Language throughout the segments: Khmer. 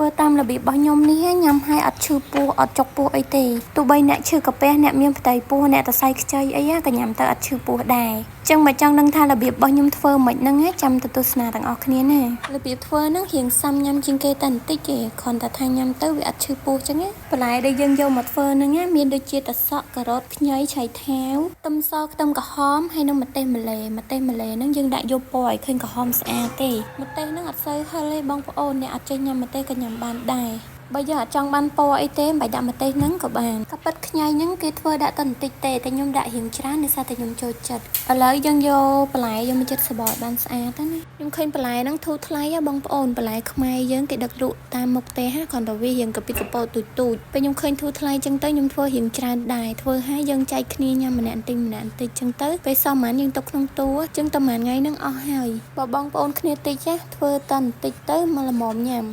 ធ្វើតាមរបៀបរបស់ខ្ញុំនេះញ៉ាំហើយអត់ឈឺពោះអត់ចុកពោះអីទេទោះបីអ្នកឈឺកាពះអ្នកមានផ្ទៃពោះអ្នកសរសៃខ្ចីអីក៏ញ៉ាំទៅអត់ឈឺពោះដែរចឹងបើចង់ដឹងថារបៀបរបស់ខ្ញុំធ្វើមិនហ្នឹងចាំទៅទស្សនាទាំងអស់គ្នាណារបៀបធ្វើហ្នឹងរៀងសាំញ៉ាំជាងគេតែបន្តិចទេគ្រាន់តែថាញ៉ាំទៅវាអត់ឈឺពោះចឹងណាបន្លែដែលយើងយកមកធ្វើហ្នឹងមានដូចជាត្រសក់ការ៉ុតខ្ញីឆៃថាវខ្ទឹមសខ្ទឹមក្រហមហើយនិងម្ទេសម្លេហ្នឹងយើងដាក់យកពណ៌ឲ្យឃើញក្រហមស្អាតទេម្ទេសហ្នឹងអត់សូវហឹរទេបងប្អូនអ្នកអត់ចេះញ៉ាំម្ទេសក៏ញ៉ាំបានដែរបើយើងអត់ចង់បានពណ៌អីទេមិនបាច់ដាក់ម្ទេសហ្នឹងក៏បានក៏ប៉ិតខ្ញីហ្នឹងគេធ្វើដាក់តែបន្តិចទេតែខ្ញុំដាក់រៀងច្រើនដោយសារតែខ្ញុំចូលចិត្តឥឡូវយើងយកបន្លែយកមកចិតសបឲ្យបានស្អាតណាខ្ញុំឃើញបន្លែហ្នឹងធូរថ្លៃបងប្អូនបន្លែខ្មែរយើងគេដឹកលក់តាមមុខទេគ្រាន់តែវារៀងកពិតកពោតទូចពេលខ្ញុំឃើញធូរថ្លៃចឹងទៅខ្ញុំធ្វើរៀងច្រើនដែរធ្វើឲ្យយើងចែកគ្នាញ៉ាំម្នាក់បន្តិចចឹងទៅពេលសមបានយើងទុកក្នុងទូចឹងតែមួយថ្ងៃហ្នឹងអស់ហើយបើបងប្អូនគ្នាតិចធ្វើតែបន្តិចទៅមកល្មមញ៉ាំ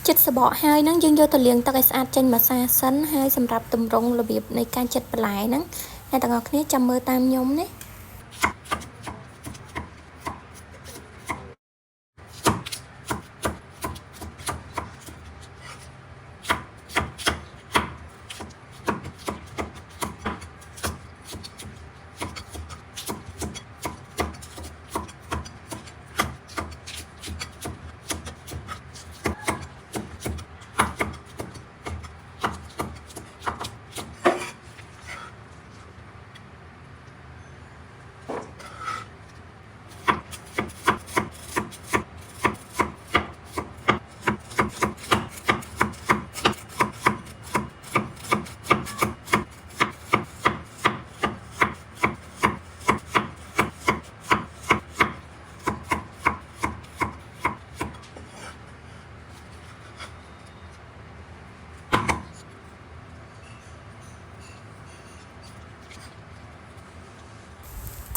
ចិត្តសបកហើយហ្នឹងយើងយកទៅលាងទឹកឲ្យស្អាតចេញម្សៅសិនហើយសម្រាប់តម្រង់របៀបនៃការចិតបន្លែហ្នឹងអ្នកទាំងអស់គ្នាចាំមើលតាមខ្ញុំណា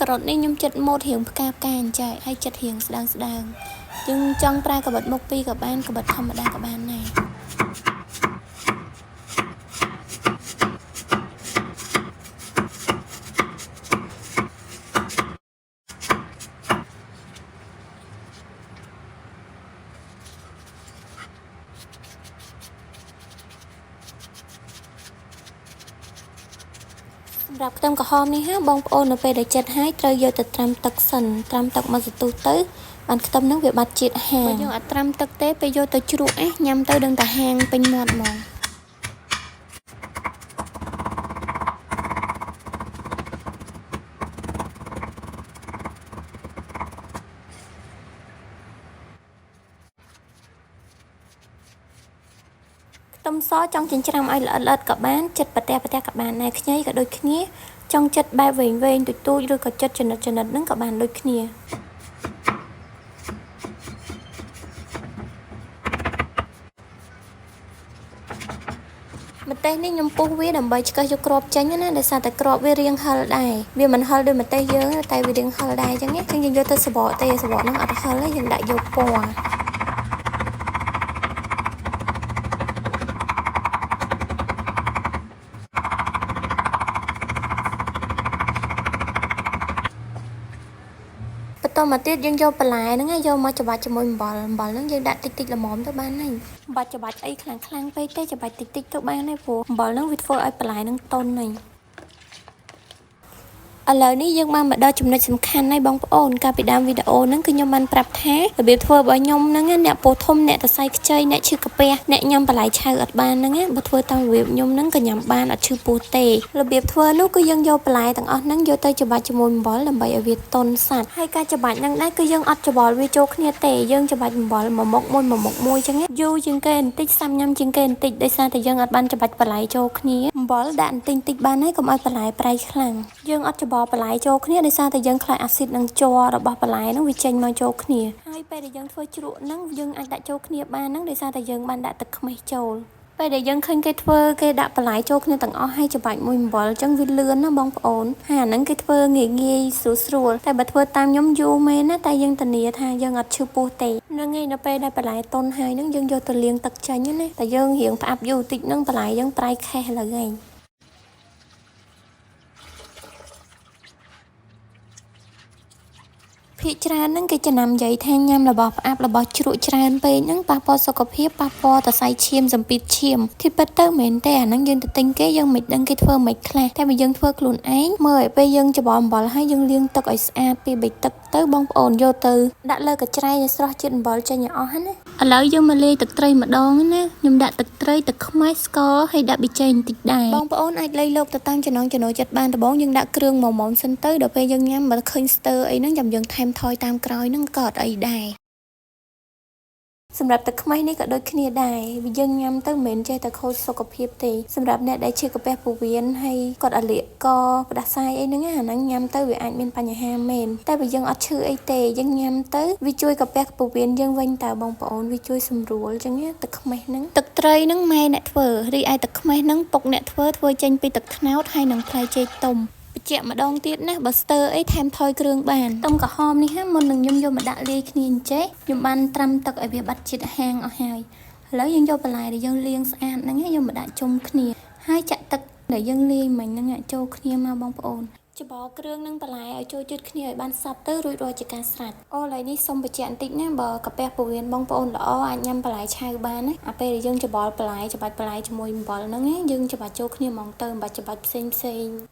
ការ៉ុតនេះខ្ញុំចិតម៉ូតរៀងផ្កាអញ្ចឹងហើយចិតរៀងស្ដើងយើងចង់ប្រើកាបិតមុខពីរក៏បានកាបិតធម្មតាក៏បានដែរសម្រាប់ខ្ទឹមក្រហមនេះបងប្អូននៅពេលដែលចិតហើយត្រូវយកទៅត្រាំទឹកសិនត្រាំទឹកមកសន្ទុះទៅបានខ្ទឹមហ្នឹងវាបាត់ជាតិហាងបើយើងអត់ត្រាំទឹកទេពេលយកទៅជ្រក់ញ៉ាំទៅដឹងតែហាងពេញមាត់ហ្មងខ្ទឹមសចង់ចិញ្ច្រាំឲ្យល្អិតក៏បានចិតប្រទះក៏បានដែរខ្ញីក៏ដូចគ្នាចង់ចិតបែបវែងទូចឬក៏ចិតចំណិតហ្នឹងក៏បានដូចគ្នាម្ទេសនេះខ្ញុំពុះវាដើម្បីឆ្កឹះយកគ្រាប់ចេញណាដោយសារតែគ្រាប់វារាងហឹរដែរវាមិនហឹរដូចម្ទេសយើងតែវារាងហឹរដែរអញ្ចឹងយើងយកទៅសបកទេសបកហ្នឹងអត់ហឹរទេយើងដាក់យកពណ៌បន្តមកទៀតយើងយកបន្លែហ្នឹងយកមកច្របាច់ជាមួយអំបិលហ្នឹងយើងដាក់តិចល្មមទៅបានហើយមិនបាច់ច្របាច់អីខ្លាំងពេកទេច្របាច់តិចទៅបានហើយព្រោះអំបិលហ្នឹងវាធ្វើឲ្យបន្លែហ្នឹងទន់ហើយឥឡូវនេះយើងបានមកដល់ចំណុចសំខាន់ហើយបងប្អូនកាលពីដើមវីដេអូហ្នឹងគឺខ្ញុំបានប្រាប់ថារបៀបធ្វើរបស់ខ្ញុំហ្នឹងអ្នកពោះធំអ្នកសរសៃខ្ចីអ្នកឈឺកាពះអ្នកញ៉ាំបន្លែឆៅអត់បានហ្នឹងបើធ្វើតាមរបៀបខ្ញុំហ្នឹងក៏ញ៉ាំបានអត់ឈឺពោះទេរបៀបធ្វើនោះគឺយើងយកបន្លែទាំងអស់ហ្នឹងយកទៅច្របាច់ជាមួយអំបិលដើម្បីឲ្យវាទន់សាច់ហើយការច្របាច់ហ្នឹងដែរគឺយើងអត់ច្របល់វាចូលគ្នាទេយើងច្របាច់អំបិលមួយមុខមួយចឹងយូរជាងគេបន្តិចសាំញ៉ាំជាងគេបន្តិចដោយសារតែយើងអត់បានច្របាច់បន្លែចូលគ្នាអំបិលដាក់បន្តិចបានហើយកុំឲ្យបន្លែប្រៃខ្លាំងយើងអត់ច្របល់បន្លែចូលគ្នាដោយសារតែយើងខ្លាចអាស៊ីតនិងជ័ររបស់បន្លែហ្នឹងវាចេញមកចូលគ្នាហើយពេលដែលយើងធ្វើជ្រក់ហ្នឹងយើងអាចដាក់ចូលគ្នាបានហ្នឹងដោយសារតែយើងបានដាក់ទឹកខ្មេះចូលពេលដែលយើងឃើញគេធ្វើគេដាក់បន្លែចូលគ្នាទាំងអស់ហើយច្របាច់មួយអំបិលអញ្ចឹងវាលឿនណាបងប្អូនហើយអាហ្នឹងគេធ្វើងាយស្រួលតែបើធ្វើតាមខ្ញុំយូរមែនណាតែយើងធានាថាយើងអត់ឈឺពោះទេហ្នឹងហើយនៅពេលដែលបន្លែទន់ហើយហ្នឹងយើងយកទៅលាងទឹកចេញណាតែយើងរៀងផ្អាប់យូរតិចហ្នឹងបន្លែយើងប្រៃខេះឡើយហើយភ ភាគច្រើនហ្នឹងគេចំណាំនិយាយថាញ៉ាំរបស់ផ្អាប់របស់ជ្រក់ច្រើនពេកហ្នឹងប៉ះពាល់សុខភាពប៉ះពាល់តសៃឈាមសម្ពាធឈាមទីពិតទៅមែនទេអាហ្នឹងយើងទៅទិញគេយើងមិនដឹងគេធ្វើមិនខ្លះតែបើយើងធ្វើខ្លួនឯងមើលឲ្យពេលយើងច្បល់អំបិលហើយយើងលាងទឹកឲ្យស្អាតពីប៊ិចទឹកទៅបងប្អូនយកទៅដាក់លើកញ្ច្រែងឲ្យស្រស់ជាតិអំបិលចេញឲ្យអស់ណាឥឡូវយើងមកលាយទឹកត្រីម្ដងណាខ្ញុំដាក់ទឹកត្រីទឹកខ្មេះស្ករហើយដាក់ប៊ីចេងបន្តិចដែរបងប្អូនអាចលៃលោកទៅតាមចំណង់ចំណូលចិត្តបានដំបូងយើងដាក់គ្រឿងមុំសិនទៅដល់ពេលយើងញ៉ាំបើឃើញស្ទើអីហ្នឹងចាំយើងថែមថយតាមក្រោយហ្នឹងក៏អត់អីដែរសម្រាប់ទឹកខ្មេះនេះក៏ដូចគ្នាដែរវាយើងញ៉ាំទៅមិនមែនចេះតែខូចសុខភាពទេសម្រាប់អ្នកដែលឈឺកាពះពោះវៀនហើយគាត់អាលៀកកផ្ដាសាយអីហ្នឹងអាហ្នឹងញ៉ាំទៅវាអាចមានបញ្ហាមែនតែបើយើងអត់ឈឺអីទេយើងញ៉ាំទៅវាជួយកាពះពោះវៀនយើងវិញតើបងប្អូនវាជួយសម្រួលអញ្ចឹងទឹកខ្មេះហ្នឹងទឹកត្រីហ្នឹងម៉ែអ្នកធ្វើរីឯទឹកខ្មេះហ្នឹងពុកអ្នកធ្វើចេញពីទឹកត្នោតហើយនឹងផ្លែចេកទុំបញ្ជាក់ម្ដងទៀតណាបើស្ទើអីថែមថយគ្រឿងបានខ្ទឹមក្រហមនេះហាមុននឹងខ្ញុំយកមកដាក់លាយគ្នាអញ្ចេះខ្ញុំបានត្រាំទឹកឲ្យវាបាត់ជាតិហាងអស់ហើយឥឡូវយើងយកបន្លែដែលយើងលាងស្អាតហ្នឹងយកមកដាក់ជុំគ្នាហើយចាក់ទឹកដែលយើងលាយមិញហ្នឹងចូលគ្នាមកបងប្អូនច្បល់គ្រឿងនិងបន្លែឲ្យចូលជិតគ្នាឲ្យបានសព្វទៅរួចរាល់ជាការស្រេចអូឥឡូវនេះសុំបញ្ជាក់បន្តិចណាបើកាពះពោះវៀនបងប្អូនល្អអាចញ៉ាំបន្លែឆៅបានណាអាពេលដែលយើងច្បល់បន្លែច្បាច់បន្លែជាមួយអំបិលហ្នឹងយើងច្បាច់ចូលគ្នាហ្មងទៅមិនបាច់ច្បាច់ផ្សេង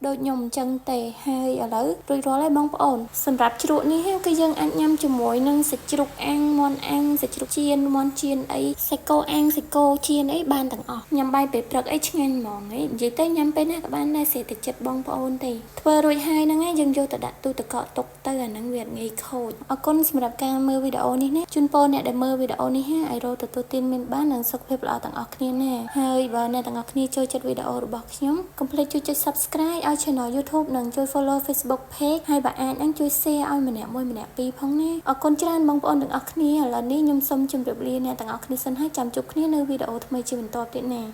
ដូចខ្ញុំអញ្ចឹងទេហើយឥឡូវរួចរាល់ហើយបងប្អូនសម្រាប់ជ្រក់នេះគឺយើងអាចញ៉ាំជាមួយនឹងសាច់ជ្រូកអាំងមាន់អាំងសាច់ជ្រូកចៀនមាន់ចៀនអីសាច់គោអាំងសាច់គោចៀនអីបានទាំងអស់ញ៉ាំបាយពេលព្រឹកអីឆ្ងាញ់ហ្មងនិយាយទៅញ៉ាំពេលណាក៏បានដែរសេតែចិត្តបងប្អូនទេធ្វើរួចហើយហ្នឹងយើងយកទៅដាក់ទូទឹកកកទុកទៅអាហ្នឹងវាងាយខូចអរគុណសម្រាប់ការមើលវីដេអូនេះណាជូនពរអ្នកដែលមើលវីដេអូនេះឲ្យរកទទួលទានមានបាននិងសុខភាពល្អទាំងអស់គ្នាណាហើយបើអ្នកទាំងអស់គ្នាចូលចិត្តវីដេអូរបស់ខ្ញុំកុំភ្លេចជួយចុច Subscribe ឲ្យ Channel YouTube និងជួយ Follow Facebook Page ហើយបើអាចជួយ Share ឲ្យម្នាក់មួយម្នាក់ពីរផងណាអរគុណច្រើនបងប្អូនទាំងអស់គ្នាឥឡូវនេះខ្ញុំសូមជម្រាបលាអ្នកទាំងអស់គ្នាសិនហើយចាំជួបគ្នានៅវីដេអូថ្មីជាបន្តទៀតណា